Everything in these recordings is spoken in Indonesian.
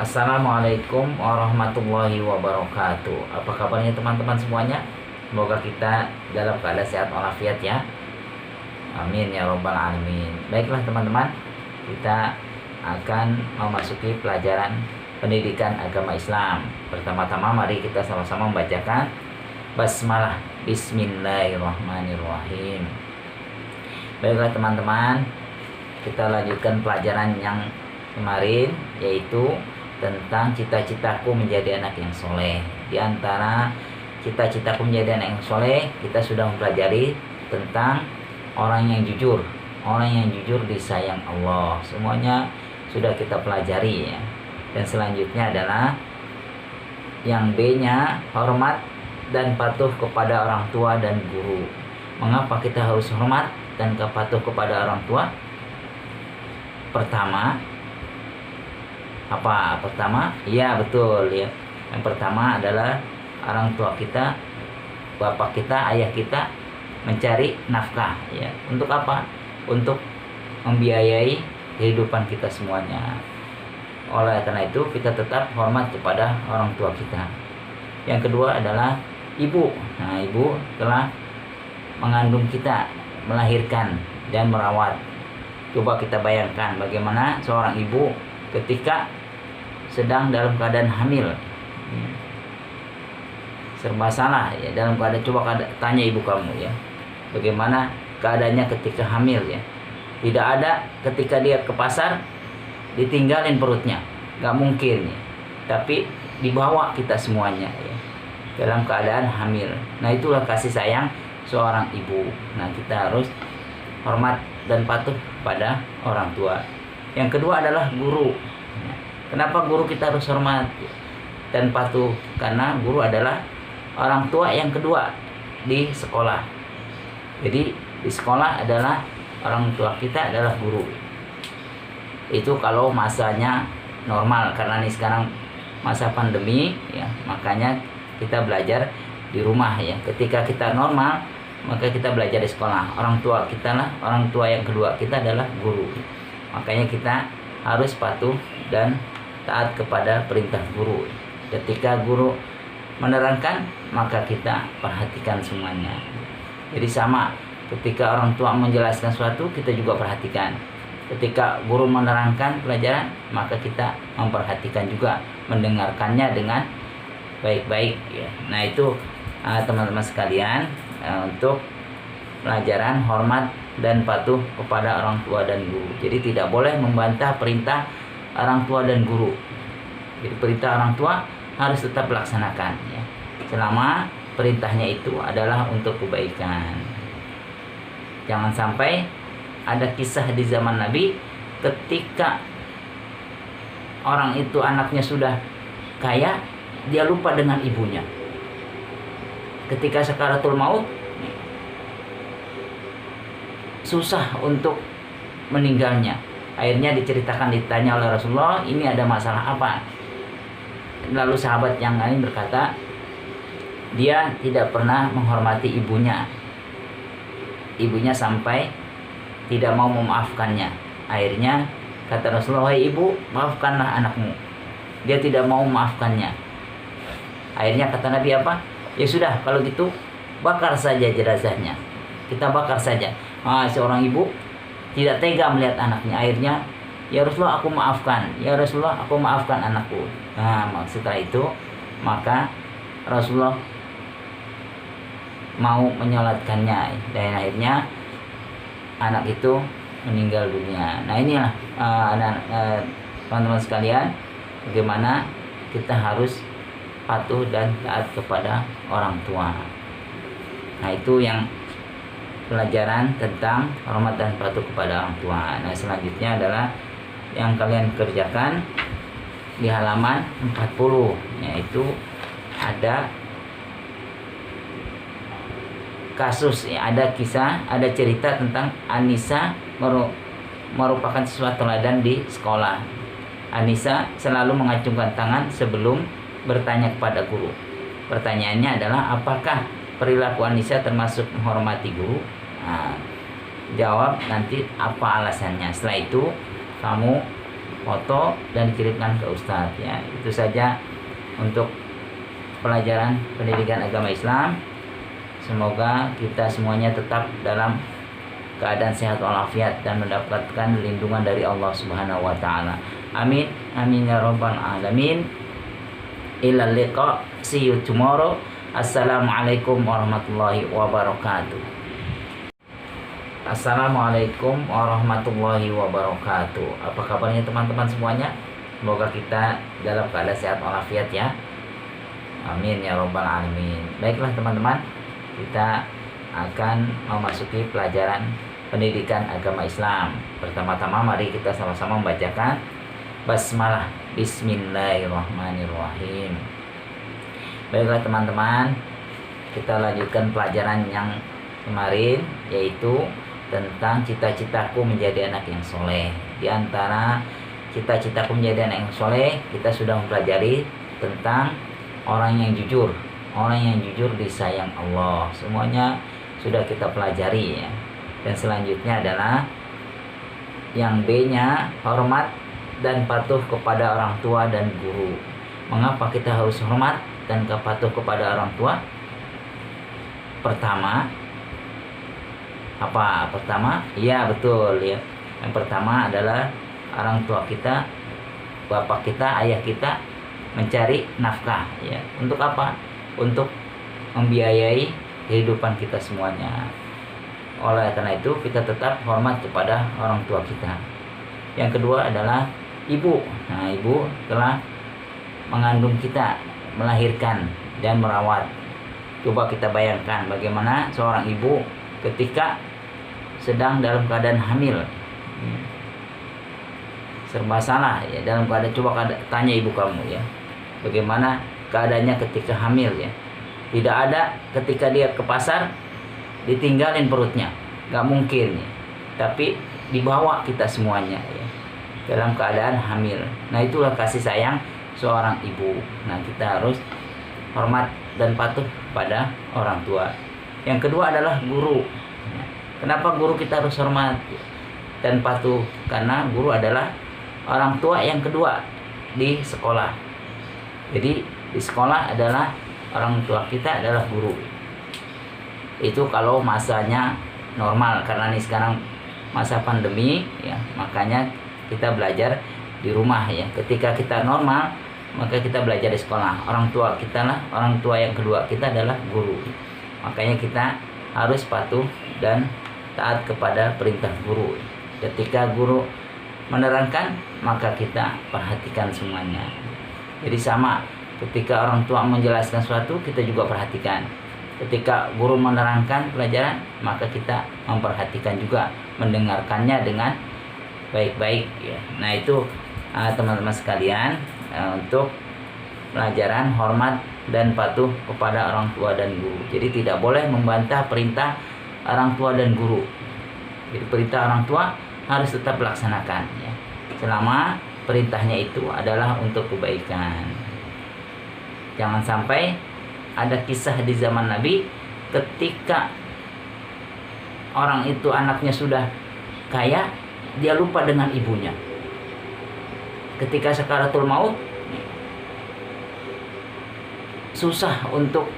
Assalamualaikum warahmatullahi wabarakatuh. Apa kabarnya teman-teman semuanya? Semoga kita dalam keadaan sehat walafiat ya. Amin ya robbal alamin. Baiklah teman-teman, kita akan memasuki pelajaran pendidikan agama Islam. Pertama-tama mari kita sama-sama membacakan basmalah. Bismillahirrahmanirrahim. Baiklah teman-teman, kita lanjutkan pelajaran yang kemarin, yaitu tentang cita-citaku menjadi anak yang soleh. Di antara cita-citaku menjadi anak yang soleh, kita sudah mempelajari tentang orang yang jujur. Orang yang jujur disayang Allah. Semuanya sudah kita pelajari ya. Dan selanjutnya adalah yang B-nya, hormat dan patuh kepada orang tua dan guru. Mengapa kita harus hormat dan patuh kepada orang tua? Pertama, apa? Pertama, iya betul ya. Yang pertama adalah orang tua kita, bapak kita, ayah kita mencari nafkah ya. Untuk apa? Untuk membiayai kehidupan kita semuanya. Oleh karena itu kita tetap hormat kepada orang tua kita. Yang kedua adalah ibu. Nah, ibu telah mengandung kita, melahirkan dan merawat. Coba kita bayangkan bagaimana seorang ibu ketika sedang dalam keadaan hamil, serba salah ya dalam keadaan. Coba tanya ibu kamu ya, bagaimana keadaannya ketika hamil ya. Tidak ada ketika dia ke pasar ditinggalin perutnya, nggak mungkin ya. Tapi dibawa kita semuanya ya dalam keadaan hamil. Nah, itulah kasih sayang seorang ibu. Nah, kita harus hormat dan patuh pada orang tua. Yang kedua adalah guru. Kenapa guru kita harus hormat dan patuh? Karena guru adalah orang tua yang kedua di sekolah. Jadi di sekolah adalah orang tua kita adalah guru. Itu kalau masanya normal, karena ini sekarang masa pandemi ya, makanya kita belajar di rumah ya. Ketika kita normal, maka kita belajar di sekolah. Orang tua kita lah, orang tua yang kedua kita adalah guru. Makanya kita harus patuh dan taat kepada perintah guru. Ketika guru menerangkan, maka kita perhatikan semuanya. Jadi sama, ketika orang tua menjelaskan sesuatu, kita juga perhatikan. Ketika guru menerangkan pelajaran, maka kita memperhatikan juga, mendengarkannya dengan baik-baik ya. Nah, itu teman-teman sekalian, untuk pelajaran hormat dan patuh kepada orang tua dan guru. Jadi tidak boleh membantah perintah orang tua dan guru. Jadi perintah orang tua harus tetap dilaksanakan ya, selama perintahnya itu adalah untuk kebaikan. Jangan sampai ada kisah di zaman Nabi ketika orang itu anaknya sudah kaya, dia lupa dengan ibunya. Ketika sakaratul maut, susah untuk meninggalnya. Akhirnya diceritakan, ditanya oleh Rasulullah, ini ada masalah apa? Lalu sahabat yang lain berkata, dia tidak pernah menghormati ibunya. Ibunya sampai tidak mau memaafkannya. Akhirnya kata Rasulullah, "Wahai ibu, maafkanlah anakmu." Dia tidak mau memaafkannya. Akhirnya kata Nabi apa? Ya sudah, kalau gitu bakar saja jenazahnya. Kita bakar saja. Seorang ibu tidak tega melihat anaknya. Akhirnya, ya Rasulullah, aku maafkan. Ya Rasulullah, aku maafkan anakku. Nah, setelah itu maka Rasulullah mau menyolatkannya, dan akhirnya anak itu meninggal dunia. Nah, inilah teman-teman sekalian, bagaimana kita harus patuh dan taat kepada orang tua. Nah, itu yang pelajaran tentang hormat dan patuh kepada orang tua. Nah, selanjutnya adalah yang kalian kerjakan di halaman 40, yaitu ada kasus ya, ada kisah, ada cerita tentang Anissa merupakan sesuatu teladan di sekolah. Anissa selalu mengacungkan tangan sebelum bertanya kepada guru. Pertanyaannya adalah, apakah perilaku Anissa termasuk menghormati guru? Nah, jawab nanti apa alasannya. Setelah itu kamu foto dan dikirimkan ke ustadz ya. Itu saja untuk pelajaran pendidikan agama Islam. Semoga kita semuanya tetap dalam keadaan sehat walafiat dan mendapatkan lindungan dari Allah Subhanahu wa taala. Amin. Amin ya rabbal alamin. Ila liqa. See you tomorrow. Assalamualaikum warahmatullahi wabarakatuh. Assalamualaikum warahmatullahi wabarakatuh. Apa kabarnya teman-teman semuanya? Semoga kita dalam keadaan sehat walafiat ya. Amin ya rabbal alamin. Baiklah teman-teman, kita akan memasuki pelajaran pendidikan agama Islam. Pertama-tama mari kita sama-sama membacakan basmalah. Bismillahirrahmanirrahim. Baiklah teman-teman, kita lanjutkan pelajaran yang kemarin, yaitu tentang cita-citaku menjadi anak yang soleh. Di antara cita-citaku menjadi anak yang soleh, kita sudah mempelajari tentang orang yang jujur. Orang yang jujur disayang Allah. Semuanya sudah kita pelajari ya. Dan selanjutnya adalah yang B-nya, hormat dan patuh kepada orang tua dan guru. Mengapa kita harus hormat dan patuh kepada orang tua? Pertama, apa? Pertama, iya betul ya. Yang pertama adalah orang tua kita, bapak kita, ayah kita mencari nafkah ya. Untuk apa? Untuk membiayai kehidupan kita semuanya. Oleh karena itu kita tetap hormat kepada orang tua kita. Yang kedua adalah ibu. Nah, ibu telah mengandung kita, melahirkan dan merawat. Coba kita bayangkan bagaimana seorang ibu ketika sedang dalam keadaan hamil. Serba salah ya dalam keadaan, coba tanya ibu kamu ya. Bagaimana keadaannya ketika hamil ya. Tidak ada ketika dia ke pasar ditinggalin perutnya, nggak mungkin ya. Tapi dibawa kita semuanya ya dalam keadaan hamil. Nah, itulah kasih sayang seorang ibu. Nah, kita harus hormat dan patuh pada orang tua. Yang kedua adalah guru. Kenapa guru kita harus hormat dan patuh? Karena guru adalah orang tua yang kedua di sekolah. Jadi di sekolah adalah orang tua kita adalah guru. Itu kalau masanya normal, karena ini sekarang masa pandemi ya, makanya kita belajar di rumah ya. Ketika kita normal, maka kita belajar di sekolah. Orang tua kita lah, orang tua yang kedua kita adalah guru. Makanya kita harus patuh dan taat kepada perintah guru. Ketika guru menerangkan, maka kita perhatikan semuanya. Jadi sama, ketika orang tua menjelaskan sesuatu, kita juga perhatikan. Ketika guru menerangkan pelajaran, maka kita memperhatikan juga, mendengarkannya dengan baik-baik ya. Nah, itu teman-teman sekalian, untuk pelajaran hormat dan patuh kepada orang tua dan guru. Jadi tidak boleh membantah perintah orang tua dan guru. Jadi perintah orang tua harus tetap dilaksanakan ya, selama perintahnya itu adalah untuk kebaikan. Jangan sampai ada kisah di zaman Nabi ketika orang itu anaknya sudah kaya, dia lupa dengan ibunya. Ketika sakaratul maut, susah untuk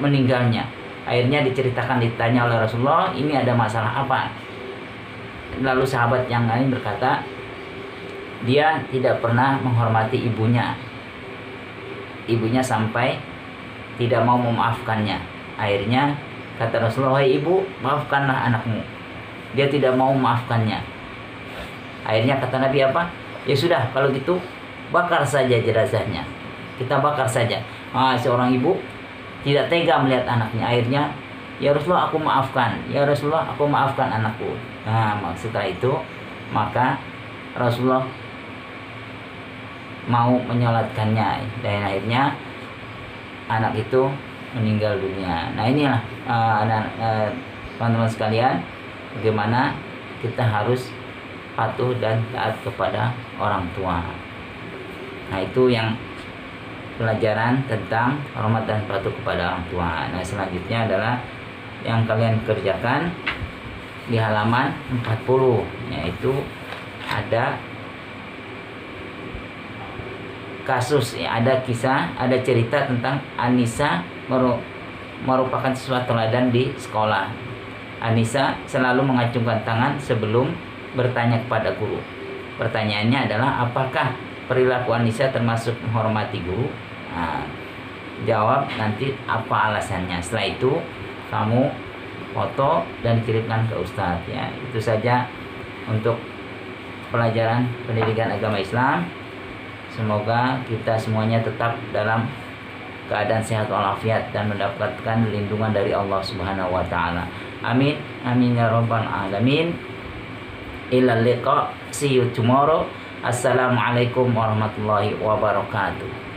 meninggalnya. Akhirnya diceritakan, ditanya oleh Rasulullah, ini ada masalah apa? Lalu sahabat yang lain berkata, dia tidak pernah menghormati ibunya. Ibunya sampai tidak mau memaafkannya. Akhirnya kata Rasulullah, "Wahai ibu, maafkanlah anakmu." Dia tidak mau memaafkannya. Akhirnya kata Nabi apa? Ya sudah, kalau gitu bakar saja jenazahnya. Kita bakar saja. Seorang ibu tidak tega melihat anaknya. Akhirnya, ya Rasulullah, aku maafkan. Ya Rasulullah, aku maafkan anakku. Nah, setelah itu maka Rasulullah mau menyolatkannya, dan akhirnya anak itu meninggal dunia. Nah, inilah teman-teman sekalian, bagaimana kita harus patuh dan taat kepada orang tua. Nah, itu yang pelajaran tentang hormat dan patuh kepada orang tua. Nah, selanjutnya adalah yang kalian kerjakan di halaman 40, yaitu ada kasus ya, ada kisah, ada cerita tentang Anissa merupakan siswa teladan di sekolah. Anissa selalu mengacungkan tangan sebelum bertanya kepada guru. Pertanyaannya adalah, apakah perilaku Anissa termasuk menghormati guru? Nah, jawab nanti apa alasannya. Setelah itu kamu foto dan kirimkan ke Ustadz ya. Itu saja untuk pelajaran pendidikan agama Islam. Semoga kita semuanya tetap dalam keadaan sehat walafiat dan mendapatkan lindungan dari Allah Subhanahu wa taala. Amin. Amin ya rabbal alamin. Ila liqa. See you tomorrow. Assalamualaikum warahmatullahi wabarakatuh.